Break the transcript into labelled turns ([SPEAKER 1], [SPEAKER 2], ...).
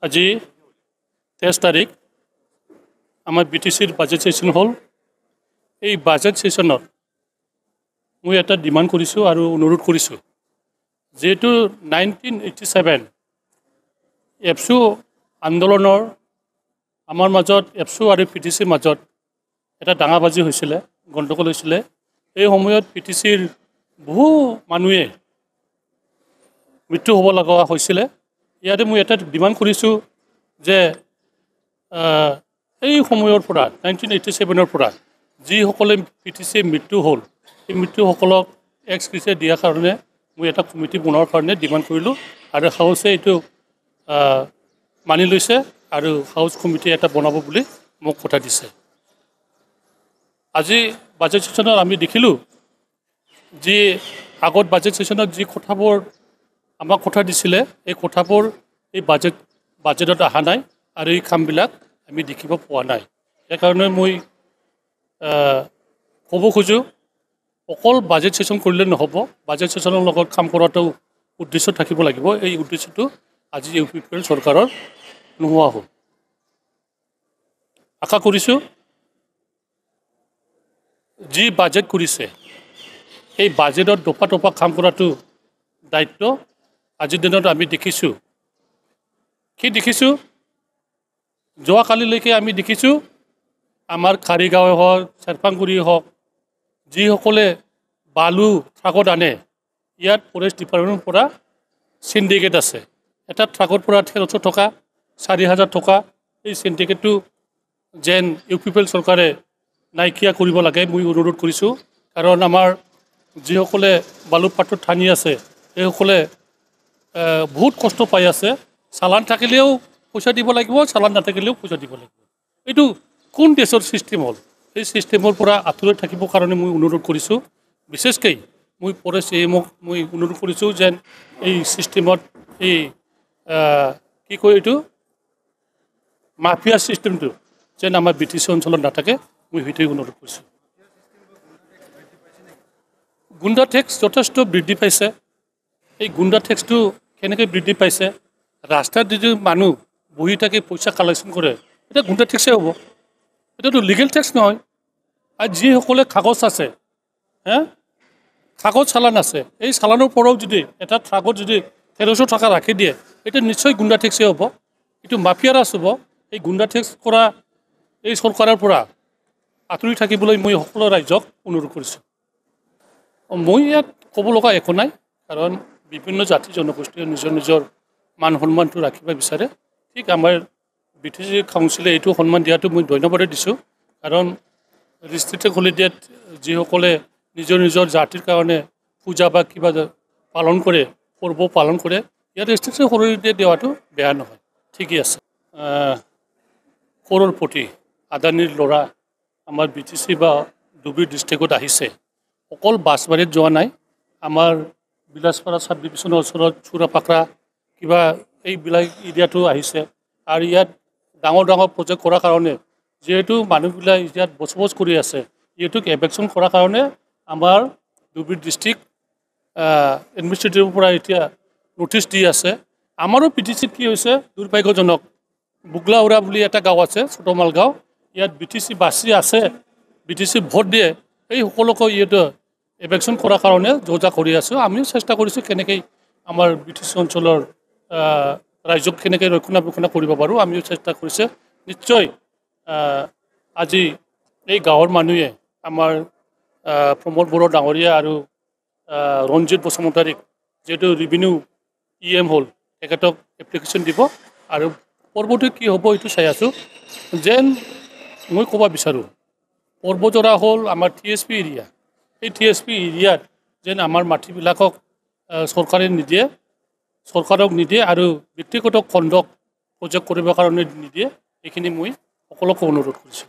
[SPEAKER 1] আজি 23 তাৰিখ আমাৰ BTCৰ বাজেট সেশন হ'ল। এই বাজেট সেশনত মই এটা ডিমান্ড কৰিছোঁ আৰু অনুৰোধ কৰিছোঁ, যেহেতু 1987 এপছু আন্দোলনৰ আমাৰ মাজত এপছু আৰু PTCৰ মাজত এটা ডাঙাবাজি হৈছিলে, গণ্ডগোল হৈছিলে। এই সময়ত PTCৰ বহু মানুহে মৃত্যু হ'ব লগা হৈছিলে। ইয়াতে মই এটা ডিমান্ড কৰিছোঁ যে এই সময়ৰ পৰা 1987ৰ পৰা যিসকলে PTC মৃত্যু হ'ল, এই মৃত্যুসকলক এক্সগ্ৰেছিয়া দিয়াৰ কাৰণে মই এটা কমিটি বনোৱাৰ কাৰণে ডিমান্ড কৰিলোঁ আৰু হাউচে এইটো মানি লৈছে আৰু হাউচ কমিটি এটা বনাব বুলি মোক কথা দিছে। আজি বাজেট সেশনত আমি দেখিলোঁ যি আগত বাজেট সেশনত যি কথাবোৰ আমাক কথা দিছিলে, এই কথাবোৰ এই বাজেটত অহা নাই আৰু এই কামবিলাক আমি দেখিব পোৱা নাই। সেইকাৰণে মই ক'ব খোজোঁ, অকল বাজেট সেশন কৰিলে নহ'ব, বাজেট সেশনৰ লগত কাম কৰাটো উদ্দেশ্য থাকিব লাগিব। এই উদ্দেশ্যটো আজি UPPL চৰকাৰৰ নোহোৱা হ'ল। আশা কৰিছোঁ যি বাজেট কৰিছে, এই বাজেটত দফা দফা কাম কৰাটো দায়িত্ব। আজিৰ দিনত আমি দেখিছোঁ, কি দেখিছোঁ, যোৱাকালিলৈকে আমি দেখিছোঁ আমাৰ কাৰিগাঁৱে হওক, চেৰপাংগুৰিয়ে হওক, যিসকলে বালু ট্ৰাকত আনে, ইয়াত ফৰেষ্ট ডিপাৰ্টমেণ্টৰ পৰা চিণ্ডিকেট আছে। এটা ট্ৰাকৰ পৰা 1300 টকা, 4000 টকা। এই চিণ্ডিকেটটো যেন UPPL চৰকাৰে নাইকিয়া কৰিব লাগে মই অনুৰোধ কৰিছোঁ। কাৰণ আমাৰ যিসকলে বালু পাটত ঠানি আছে, সেইসকলে বহুত কষ্ট পাই আছে। চালান থাকিলেও পইচা দিব লাগিব, চালান নাথাকিলেও পইচা দিব লাগিব। এইটো কোন দেশৰ ছিষ্টেম হ'ল? এই ছিষ্টেমৰ পৰা আঁতৰি থাকিবৰ কাৰণে মই অনুৰোধ কৰিছোঁ। বিশেষকৈ মই ফৰেষ্ট AMক মই অনুৰোধ কৰিছোঁ যেন এই ছিষ্টেমত এই কি কয় এইটো মাফিয়া ছিষ্টেমটো যেন আমাৰ BTC অঞ্চলত নাথাকে, মই সেইটোৱে অনুৰোধ কৰিছোঁ। গুণ্ডা টেক্স যথেষ্ট বৃদ্ধি পাইছে। এই গুণ্ডা টেক্সটো কেনেকৈ বৃদ্ধি পাইছে? ৰাস্তাত যদি মানুহ বহি থাকি পইচা কালেকশ্যন কৰে, এটা গুণ্ডা টেক্সেই হ'ব। এটাতো লিগেল টেক্স নহয়। আৰু যিসকলে কাগজ আছে, কাগজ চালান আছে, এই চালানৰ পৰাও যদি এটা ট্ৰাকত যদি 1300 টকা ৰাখি দিয়ে, এইটো নিশ্চয় গুণ্ডা টেক্সেই হ'ব। এইটো মাফিয়া ৰাজ হ'ব। এই গুণ্ডা টেক্স কৰা এই চৰকাৰৰ পৰা আঁতৰি থাকিবলৈ মই সকলো ৰাইজক অনুৰোধ কৰিছোঁ। মই ইয়াত ক'ব লগা একো নাই, কাৰণ বিভিন্ন জাতি জনগোষ্ঠীয়ে নিজৰ নিজৰ মান সন্মানটো ৰাখিব বিচাৰে। ঠিক আমাৰ BTC কাউন্সিলে এইটো সন্মান দিয়াটো মই ধন্যবাদেই দিছোঁ। কাৰণ ৰিষ্ট্ৰিক্টেড হলিডেত যিসকলে নিজৰ নিজৰ জাতিৰ কাৰণে পূজা বা কিবা পালন কৰে, পৰ্ব পালন কৰে, ইয়াত ৰিষ্ট্ৰিক্টেড হলিডে দিয়াটো বেয়া নহয়, ঠিকেই আছে। কৰোড়পতি আদানীৰ ল'ৰা আমাৰ BTC বা ধুবুৰী ডিষ্ট্ৰিক্টত আহিছে। অকল বাছবাৰীত যোৱা নাই, আমাৰ বিলাসপাৰা চাব ডিভিশ্যনৰ ওচৰত চুৰাপাকৰা কিবা এইবিলাক এৰিয়াটো আহিছে। আৰু ইয়াত ডাঙৰ ডাঙৰ প্ৰজেক্ট কৰাৰ কাৰণে যিহেতু মানুহবিলাক ইয়াত বসবাস কৰি আছে, এইটোক এভেকশ্যন কৰাৰ কাৰণে আমাৰ ধুবুৰী ডিষ্ট্ৰিক্ট এডমিনিষ্ট্ৰেটিভৰ পৰা এতিয়া নটিচ দি আছে। আমাৰো BTCত কি হৈছে দুৰ্ভাগ্যজনক, বুগলাউৰা বুলি এটা গাঁও আছে, ছোটমাল গাঁও, ইয়াত BTC বাছি আছে, BTC ভোট দিয়ে, এই সকলোকে ইয়াতে এভেকশ্যন কৰাৰ কাৰণে যোজা কৰি আছোঁ। আমিও চেষ্টা কৰিছোঁ কেনেকৈ আমাৰ BTC অঞ্চলৰ ৰাইজক কেনেকৈ ৰক্ষণাবেক্ষণ কৰিব পাৰোঁ, আমিও চেষ্টা কৰিছে। নিশ্চয় আজি এই গাঁৱৰ মানুহে আমাৰ প্ৰমোদ বড়ো ডাঙৰীয়া আৰু ৰঞ্জিত বসুমতাৰীক যিহেতু ৰেভিনিউ EM হ'ল, তেখেতক এপ্লিকেশ্যন দিব আৰু পৰৱৰ্তী কি হ'ব এইটো চাই আছোঁ। যেন মই ক'ব বিচাৰোঁ, পৰ্বতৰা হ'ল আমাৰ TSP এৰিয়া। এই TSP এৰিয়াত যেন আমাৰ মাটিবিলাকক চৰকাৰক নিদিয়ে আৰু ব্যক্তিগত খণ্ডক প্ৰজেক্ট কৰিবৰ কাৰণে নিদিয়ে, এইখিনি মই সকলোকে অনুৰোধ কৰিছোঁ।